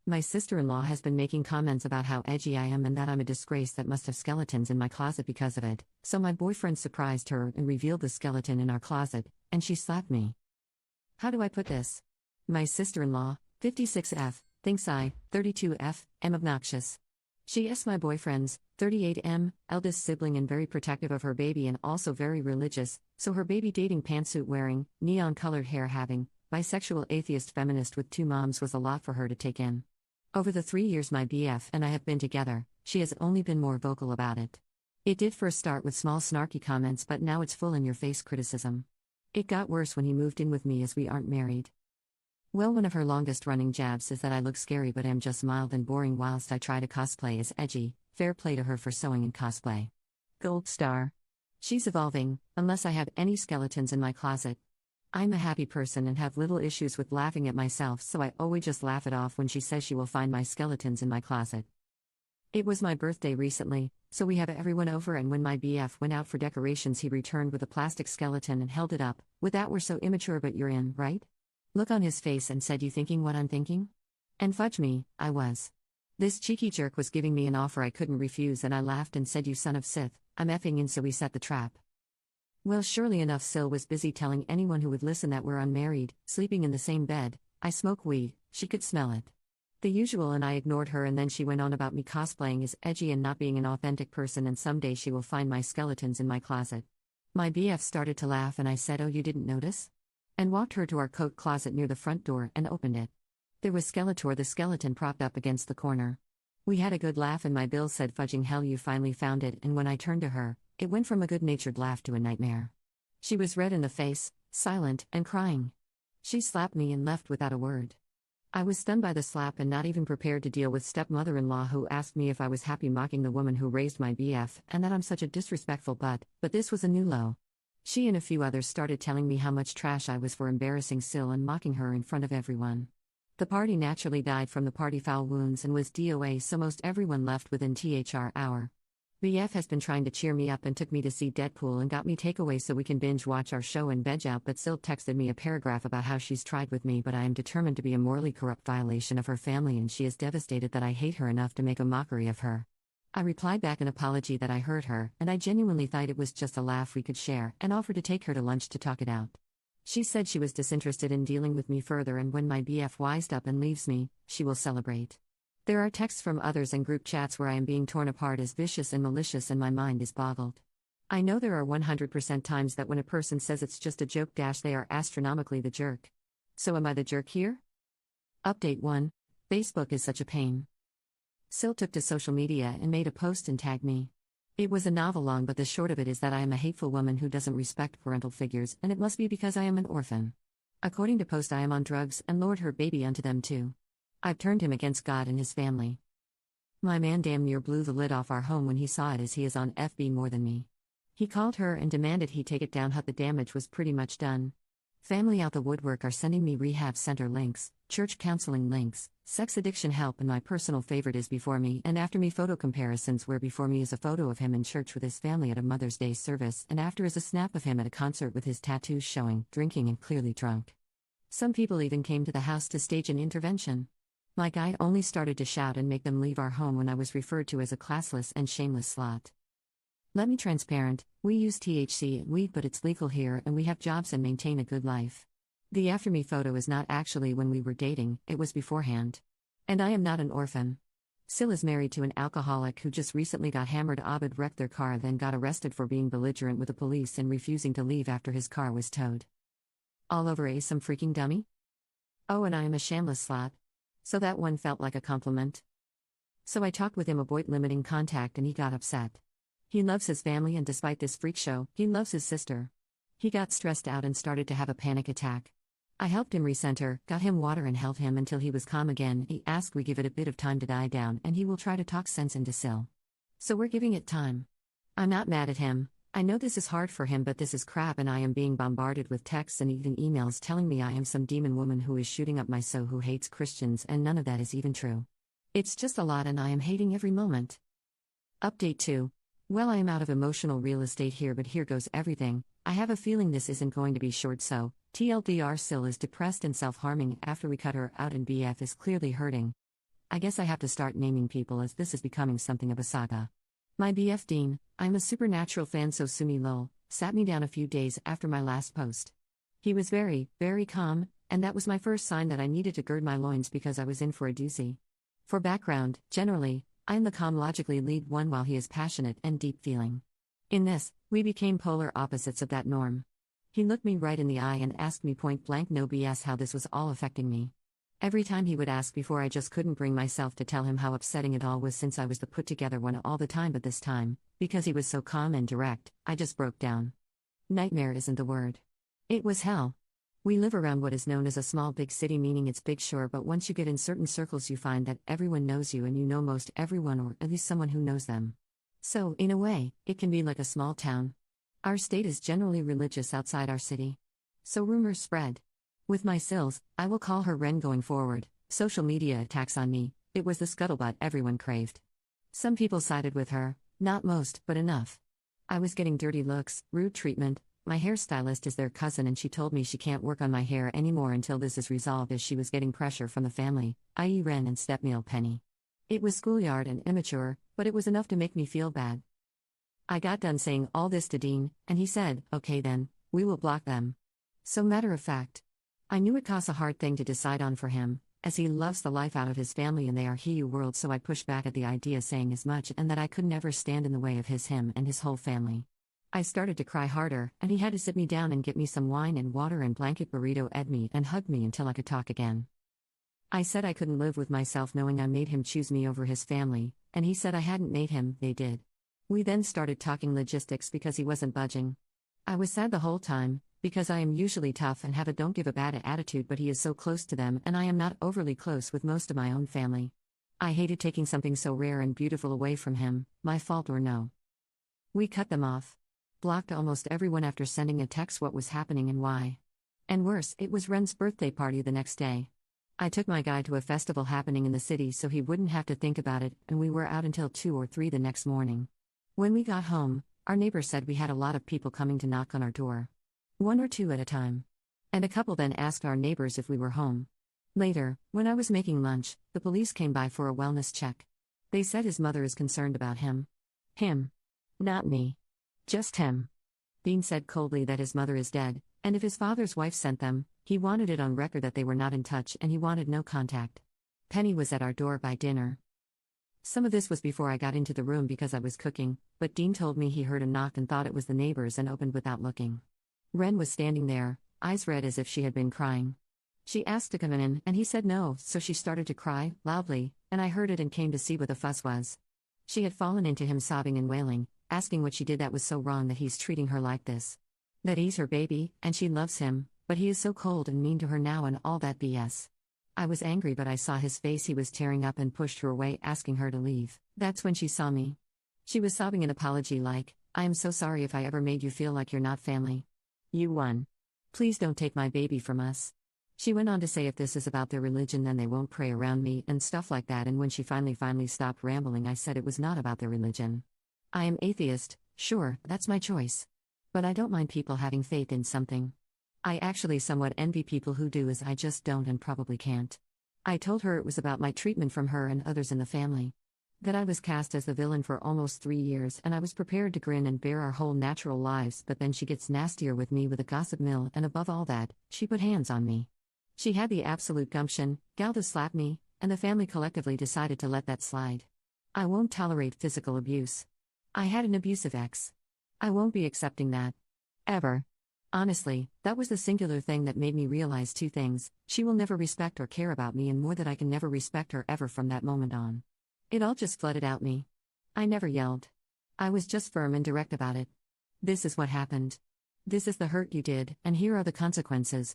My sister-in-law has been making comments about how edgy I am and that I'm a disgrace that must have skeletons in my closet because of it, so my boyfriend surprised her and revealed the skeleton in our closet, and she slapped me. How do I put this? My sister-in-law, 56F, thinks I, 32F, am obnoxious. She is my boyfriend's, 38M, eldest sibling and very protective of her baby and also very religious, so her baby dating pantsuit wearing, neon-colored hair having, bisexual atheist feminist with two moms was a lot for her to take in. Over the 3 years my BF and I have been together, she has only been more vocal about it. It did first start with small snarky comments, but now it's full in-your-face criticism. It got worse when he moved in with me as we aren't married. Well, one of her longest-running jabs is that I look scary but am just mild and boring whilst I try to cosplay as edgy. Fair play to her for sewing and cosplay. Gold star. She's evolving, unless I have any skeletons in my closet. I'm a happy person and have little issues with laughing at myself, so I always just laugh it off when she says she will find my skeletons in my closet. It was my birthday recently, so we have everyone over, and when my BF went out for decorations he returned with a plastic skeleton and held it up, with that "we're so immature but you're in, right?" look on his face and said, "You thinking what I'm thinking?" And fudge me, I was. This cheeky jerk was giving me an offer I couldn't refuse, and I laughed and said, "You son of Sith, I'm effing in," so we set the trap. Well, surely enough, Sil was busy telling anyone who would listen that we're unmarried, sleeping in the same bed, I smoke weed, she could smell it. The usual, and I ignored her, and then she went on about me cosplaying as edgy and not being an authentic person, and someday she will find my skeletons in my closet. My BF started to laugh and I said, "Oh, you didn't notice?" And walked her to our coat closet near the front door and opened it. There was Skeletor the skeleton propped up against the corner. We had a good laugh and my Bill said, "Fudging hell, you finally found it," and when I turned to her, it went from a good-natured laugh to a nightmare. She was red in the face, silent, and crying. She slapped me and left without a word. I was stunned by the slap and not even prepared to deal with stepmother-in-law who asked me if I was happy mocking the woman who raised my BF and that I'm such a disrespectful butt, but this was a new low. She and a few others started telling me how much trash I was for embarrassing Sil and mocking her in front of everyone. The party naturally died from the party foul wounds and was DOA, so most everyone left within THR hour. BF has been trying to cheer me up and took me to see Deadpool and got me takeaway so we can binge watch our show and veg out, but Sil texted me a paragraph about how she's tried with me but I am determined to be a morally corrupt violation of her family and she is devastated that I hate her enough to make a mockery of her. I replied back an apology that I hurt her and I genuinely thought it was just a laugh we could share and offered to take her to lunch to talk it out. She said she was disinterested in dealing with me further and when my BF wised up and leaves me, she will celebrate. There are texts from others and group chats where I am being torn apart as vicious and malicious and my mind is boggled. I know there are 100% times that when a person says it's just a joke they are astronomically the jerk. So am I the jerk here? Update 1. Facebook is such a pain. Sil took to social media and made a post and tagged me. It was a novel long, but the short of it is that I am a hateful woman who doesn't respect parental figures, and it must be because I am an orphan. According to post, I am on drugs and lured her baby unto them too. I've turned him against God and his family. My man damn near blew the lid off our home when he saw it, as he is on FB more than me. He called her and demanded he take it down. The damage was pretty much done. Family out the woodwork are sending me rehab center links, church counseling links, sex addiction help, and my personal favorite is before me and after me photo comparisons, where before me is a photo of him in church with his family at a Mother's Day service and after is a snap of him at a concert with his tattoos showing, drinking and clearly drunk. Some people even came to the house to stage an intervention. My guy only started to shout and make them leave our home when I was referred to as a classless and shameless slut. Let me transparent, we use THC and weed, but it's legal here and we have jobs and maintain a good life. The after me photo is not actually when we were dating, it was beforehand. And I am not an orphan. Sil is married to an alcoholic who just recently got hammered. Abed wrecked their car, then got arrested for being belligerent with the police and refusing to leave after his car was towed. All over some freaking dummy? Oh, and I am a shameless slut. So that one felt like a compliment. So I talked with him about limiting contact and he got upset. He loves his family and despite this freak show, he loves his sister. He got stressed out and started to have a panic attack. I helped him recenter, got him water and held him until he was calm again. He asked we give it a bit of time to die down and he will try to talk sense into Sil. So we're giving it time. I'm not mad at him. I know this is hard for him, but this is crap and I am being bombarded with texts and even emails telling me I am some demon woman who is shooting up my soul who hates Christians, and none of that is even true. It's just a lot and I am hating every moment. Update 2. Well, I am out of emotional real estate here, but here goes everything. I have a feeling this isn't going to be short, so TLDR, Sil is depressed and self-harming after we cut her out and BF is clearly hurting. I guess I have to start naming people as this is becoming something of a saga. My BF Dean, I'm a supernatural fan, so Sumi lol, sat me down a few days after my last post. He was very, very calm, and that was my first sign that I needed to gird my loins because I was in for a doozy. For background, generally, I am the calm, logically lead one while he is passionate and deep feeling. In this, we became polar opposites of that norm. He looked me right in the eye and asked me point blank, no BS, how this was all affecting me. Every time he would ask before, I just couldn't bring myself to tell him how upsetting it all was, since I was the put together one all the time, but this time, because he was so calm and direct, I just broke down. Nightmare isn't the word. It was hell. We live around what is known as a small big city, meaning it's big, sure, but once you get in certain circles you find that everyone knows you and you know most everyone, or at least someone who knows them. So, in a way, it can be like a small town. Our state is generally religious outside our city. So rumors spread. With my Sills, I will call her Ren going forward, social media attacks on me, it was the scuttlebutt everyone craved. Some people sided with her, not most, but enough. I was getting dirty looks, rude treatment. My hairstylist is their cousin and she told me she can't work on my hair anymore until this is resolved, as she was getting pressure from the family, i.e. Ren and stepmeal Penny. It was schoolyard and immature, but it was enough to make me feel bad. I got done saying all this to Dean, and he said, okay then, we will block them. So matter of fact. I knew it costs a hard thing to decide on for him, as he loves the life out of his family and they are Hiu world, so I pushed back at the idea, saying as much and that I could never stand in the way of him and his whole family. I started to cry harder, and he had to sit me down and get me some wine and water and blanket burrito, ed me and hugged me until I could talk again. I said I couldn't live with myself knowing I made him choose me over his family, and he said I hadn't made him, they did. We then started talking logistics because he wasn't budging. I was sad the whole time, because I am usually tough and have a don't give a bad attitude, but he is so close to them and I am not overly close with most of my own family. I hated taking something so rare and beautiful away from him, my fault or no. We cut them off. Blocked almost everyone after sending a text what was happening and why. And worse, it was Ren's birthday party the next day. I took my guy to a festival happening in the city so he wouldn't have to think about it, and we were out until 2 or 3 the next morning. When we got home, our neighbor said we had a lot of people coming to knock on our door. 1 or 2 at a time. And a couple then asked our neighbors if we were home. Later, when I was making lunch, the police came by for a wellness check. They said his mother is concerned about him. Him. Not me. Just him. Dean said coldly that his mother is dead, and if his father's wife sent them, he wanted it on record that they were not in touch and he wanted no contact. Penny was at our door by dinner. Some of this was before I got into the room because I was cooking, but Dean told me he heard a knock and thought it was the neighbors and opened without looking. Ren was standing there, eyes red as if she had been crying. She asked to come in and he said no, so she started to cry, loudly, and I heard it and came to see what the fuss was. She had fallen into him sobbing and wailing, asking what she did that was so wrong that he's treating her like this. That he's her baby, and she loves him, but he is so cold and mean to her now and all that BS. I was angry, but I saw his face, he was tearing up and pushed her away, asking her to leave. That's when she saw me. She was sobbing an apology like, I am so sorry if I ever made you feel like you're not family. You won. Please don't take my baby from us. She went on to say if this is about their religion then they won't pray around me and stuff like that, and when she finally stopped rambling I said it was not about their religion. I am atheist, sure, that's my choice. But I don't mind people having faith in something. I actually somewhat envy people who do, as I just don't and probably can't. I told her it was about my treatment from her and others in the family. That I was cast as the villain for almost 3 years and I was prepared to grin and bear our whole natural lives, but then she gets nastier with me with a gossip mill, and above all that, she put hands on me. She had the absolute gumption, gal, to slap me, and the family collectively decided to let that slide. I won't tolerate physical abuse. I had an abusive ex. I won't be accepting that. Ever. Honestly, that was the singular thing that made me realize 2 things: she will never respect or care about me, and more, that I can never respect her ever from that moment on. It all just flooded out me. I never yelled. I was just firm and direct about it. This is what happened. This is the hurt you did, and here are the consequences.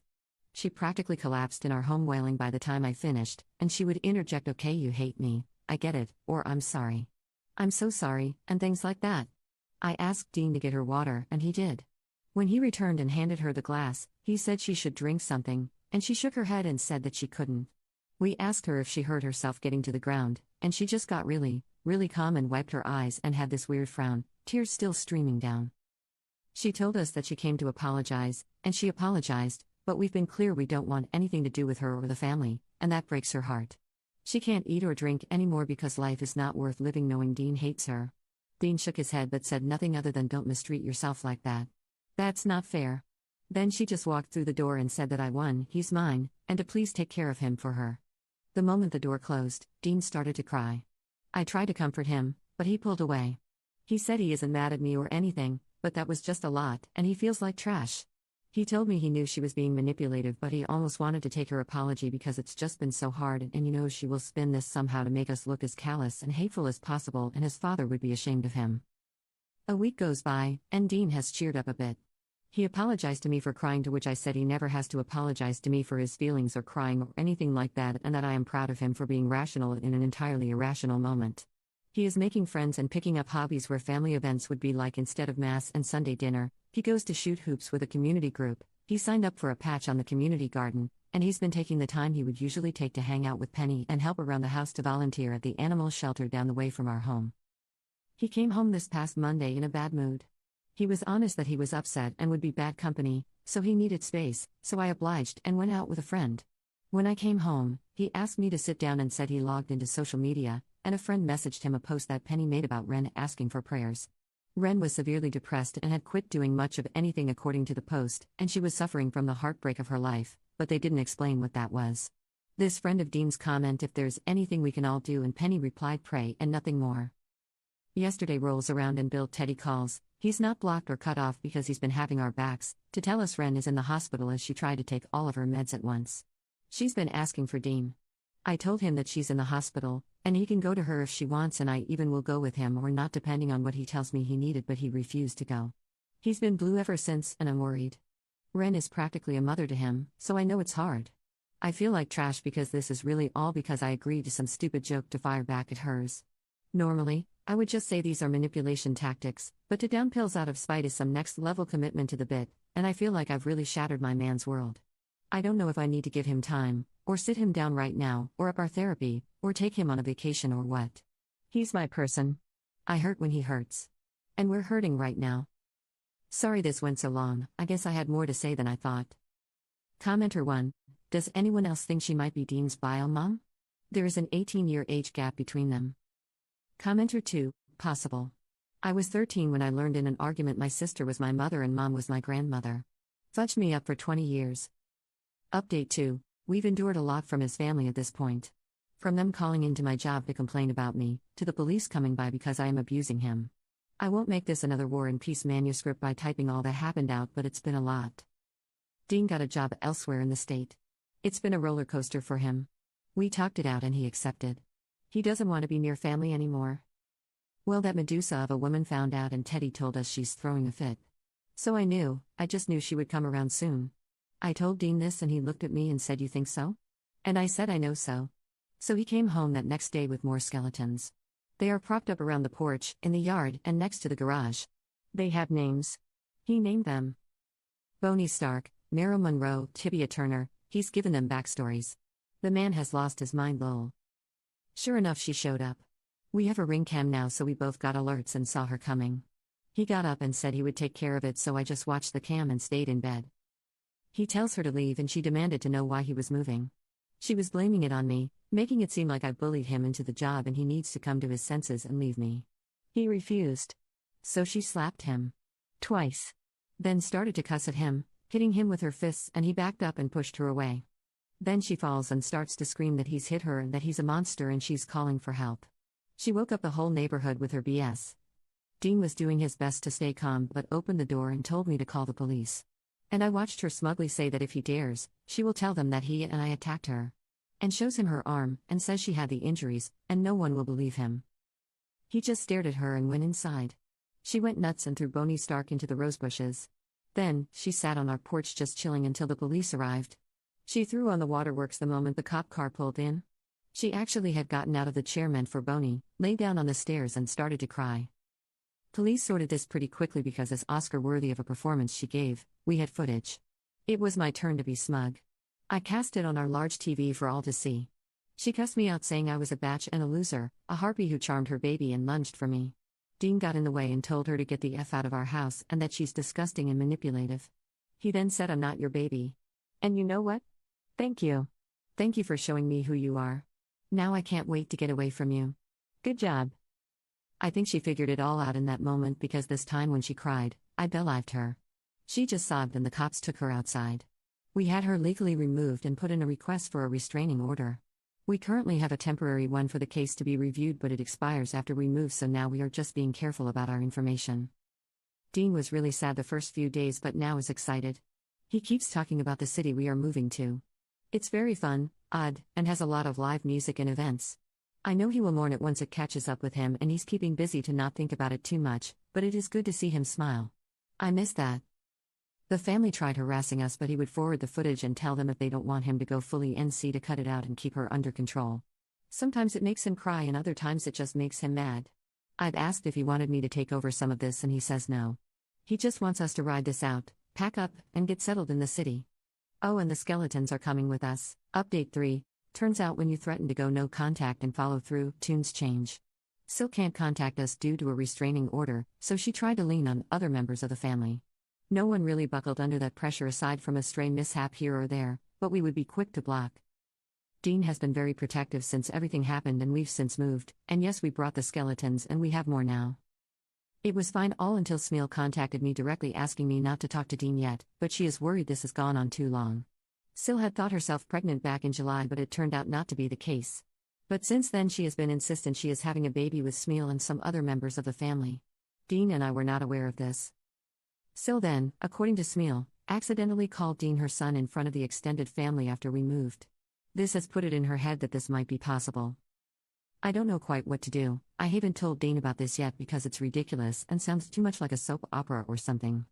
She practically collapsed in our home wailing by the time I finished, and she would interject, okay, you hate me, I get it, or I'm sorry. I'm so sorry, and things like that. I asked Dean to get her water, and he did. When he returned and handed her the glass, he said she should drink something, and she shook her head and said that she couldn't. We asked her if she hurt herself getting to the ground, and she just got really calm and wiped her eyes and had this weird frown, tears still streaming down. She told us that she came to apologize, and she apologized, but we've been clear we don't want anything to do with her or the family, and that breaks her heart. She can't eat or drink anymore because life is not worth living knowing Dean hates her. Dean shook his head but said nothing other than don't mistreat yourself like that. That's not fair. Then she just walked through the door and said that I won, he's mine, and to please take care of him for her. The moment the door closed, Dean started to cry. I tried to comfort him, but he pulled away. He said he isn't mad at me or anything, but that was just a lot, and he feels like trash. He told me he knew she was being manipulative, but he almost wanted to take her apology because it's just been so hard, and she will spin this somehow to make us look as callous and hateful as possible, and his father would be ashamed of him. A week goes by, and Dean has cheered up a bit. He apologized to me for crying, to which I said he never has to apologize to me for his feelings or crying or anything like that, and that I am proud of him for being rational in an entirely irrational moment. He is making friends and picking up hobbies where family events would be like instead of Mass and Sunday dinner. He goes to shoot hoops with a community group, he signed up for a patch on the community garden, and he's been taking the time he would usually take to hang out with Penny and help around the house to volunteer at the animal shelter down the way from our home. He came home this past Monday in a bad mood. He was honest that he was upset and would be bad company, so he needed space, so I obliged and went out with a friend. When I came home, he asked me to sit down and said he logged into social media, and a friend messaged him a post that Penny made about Ren asking for prayers. Ren was severely depressed and had quit doing much of anything according to the post, and she was suffering from the heartbreak of her life, but they didn't explain what that was. This friend of Dean's comment if there's anything we can all do, and Penny replied pray and nothing more. Yesterday rolls around and Bill Teddy calls, he's not blocked or cut off because he's been having our backs, to tell us Ren is in the hospital as she tried to take all of her meds at once. She's been asking for Dean. I told him that she's in the hospital, and he can go to her if she wants, and I even will go with him or not depending on what he tells me he needed, but he refused to go. He's been blue ever since, and I'm worried. Ren is practically a mother to him, so I know it's hard. I feel like trash because this is really all because I agreed to some stupid joke to fire back at hers. Normally, I would just say these are manipulation tactics, but to down pills out of spite is some next level commitment to the bit, and I feel like I've really shattered my man's world. I don't know if I need to give him time, or sit him down right now, or up our therapy, or take him on a vacation or what. He's my person. I hurt when he hurts. And we're hurting right now. Sorry this went so long, I guess I had more to say than I thought. Commenter 1. Does anyone else think she might be Dean's bio mom? There is an 18-year age gap between them. Commenter 2. Possible. I was 13 when I learned in an argument my sister was my mother and mom was my grandmother. Fudged me up for 20 years. Update 2. We've endured a lot from his family at this point. From them calling into my job to complain about me, to the police coming by because I am abusing him. I won't make this another War and Peace manuscript by typing all that happened out, but it's been a lot. Dean got a job elsewhere in the state. It's been a roller coaster for him. We talked it out and he accepted. He doesn't want to be near family anymore. Well, that Medusa of a woman found out and Teddy told us she's throwing a fit. So I just knew she would come around soon. I told Dean this and he looked at me and said, "You think so?" And I said, "I know so." So he came home that next day with more skeletons. They are propped up around the porch, in the yard, and next to the garage. They have names. He named them. Boney Stark, Meryl Monroe, Tibia Turner, he's given them backstories. The man has lost his mind, lol. Sure enough, she showed up. We have a ring cam now, so we both got alerts and saw her coming. He got up and said he would take care of it, so I just watched the cam and stayed in bed. He tells her to leave and she demanded to know why he was moving. She was blaming it on me, making it seem like I bullied him into the job and he needs to come to his senses and leave me. He refused. So she slapped him. Twice. Then started to cuss at him, hitting him with her fists, and he backed up and pushed her away. Then she falls and starts to scream that he's hit her and that he's a monster and she's calling for help. She woke up the whole neighborhood with her BS. Dean was doing his best to stay calm but opened the door and told me to call the police. And I watched her smugly say that if he dares, she will tell them that he and I attacked her. And shows him her arm, and says she had the injuries, and no one will believe him. He just stared at her and went inside. She went nuts and threw Boney Stark into the rosebushes. Then, she sat on our porch just chilling until the police arrived. She threw on the waterworks the moment the cop car pulled in. She actually had gotten out of the chair meant for Boney, lay down on the stairs and started to cry. Police sorted this pretty quickly because as Oscar-worthy of a performance she gave, we had footage. It was my turn to be smug. I cast it on our large TV for all to see. She cussed me out saying I was a batch and a loser, a harpy who charmed her baby and lunged for me. Dean got in the way and told her to get the F out of our house and that she's disgusting and manipulative. He then said, "I'm not your baby. And you know what? Thank you. Thank you for showing me who you are. Now I can't wait to get away from you. Good job. I think she figured it all out in that moment because this time when she cried, I believed her. She just sobbed and the cops took her outside. We had her legally removed and put in a request for a restraining order. We currently have a temporary one for the case to be reviewed, but it expires after we move, so now we are just being careful about our information. Dean was really sad the first few days but now is excited. He keeps talking about the city we are moving to. It's very fun, odd, and has a lot of live music and events. I know he will mourn it once it catches up with him, and he's keeping busy to not think about it too much, but it is good to see him smile. I miss that. The family tried harassing us, but he would forward the footage and tell them if they don't want him to go fully NC to cut it out and keep her under control. Sometimes it makes him cry and other times it just makes him mad. I've asked if he wanted me to take over some of this and he says no. He just wants us to ride this out, pack up, and get settled in the city. Oh, and the skeletons are coming with us. Update 3. Turns out when you threaten to go no contact and follow through, tunes change. Sil can't contact us due to a restraining order, so she tried to lean on other members of the family. No one really buckled under that pressure aside from a stray mishap here or there, but we would be quick to block. Dean has been very protective since everything happened and we've since moved, and yes, we brought the skeletons and we have more now. It was fine all until Smeel contacted me directly asking me not to talk to Dean yet, but she is worried this has gone on too long. Sil had thought herself pregnant back in July, but it turned out not to be the case. But since then she has been insistent she is having a baby with Smeel and some other members of the family. Dean and I were not aware of this. Sil then, according to Smeel, accidentally called Dean her son in front of the extended family after we moved. This has put it in her head that this might be possible. I don't know quite what to do. I haven't told Dean about this yet because it's ridiculous and sounds too much like a soap opera or something.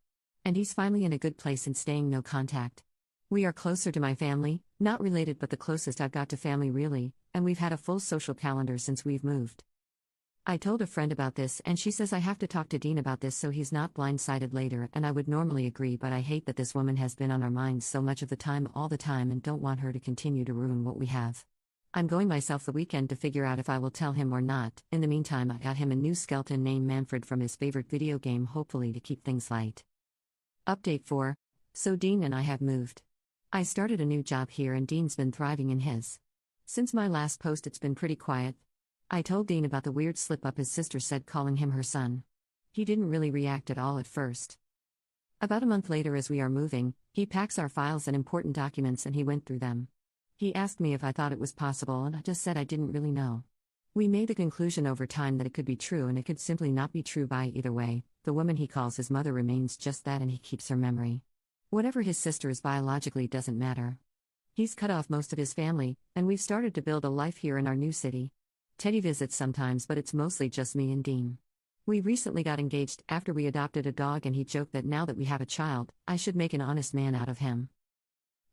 And he's finally in a good place and staying no contact. We are closer to my family, not related but the closest I've got to family really, and we've had a full social calendar since we've moved. I told a friend about this and she says I have to talk to Dean about this so he's not blindsided later, and I would normally agree, but I hate that this woman has been on our minds so much of the time all the time and don't want her to continue to ruin what we have. I'm going myself the weekend to figure out if I will tell him or not. In the meantime, I got him a new skeleton named Manfred from his favorite video game, hopefully to keep things light. Update 4. So Dean and I have moved. I started a new job here and Dean's been thriving in his. Since my last post it's been pretty quiet. I told Dean about the weird slip-up his sister said calling him her son. He didn't really react at all at first. About a month later, as we are moving, he packs our files and important documents and he went through them. He asked me if I thought it was possible and I just said I didn't really know. We made the conclusion over time that it could be true and it could simply not be true. By either way, the woman he calls his mother remains just that and he keeps her memory. Whatever his sister is biologically doesn't matter. He's cut off most of his family, and we've started to build a life here in our new city. Teddy visits sometimes, but it's mostly just me and Dean. We recently got engaged after we adopted a dog and he joked that now that we have a child, I should make an honest man out of him.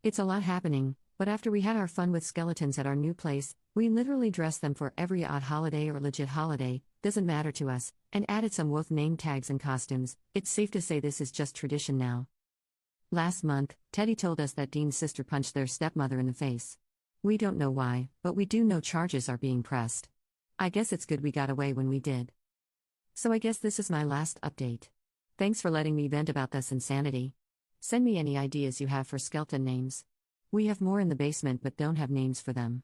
It's a lot happening, but after we had our fun with skeletons at our new place, we literally dressed them for every odd holiday or legit holiday, doesn't matter to us, and added some wolf name tags and costumes. It's safe to say this is just tradition now. Last month, Teddy told us that Dean's sister punched their stepmother in the face. We don't know why, but we do know charges are being pressed. I guess it's good we got away when we did. So I guess this is my last update. Thanks for letting me vent about this insanity. Send me any ideas you have for skeleton names. We have more in the basement but don't have names for them.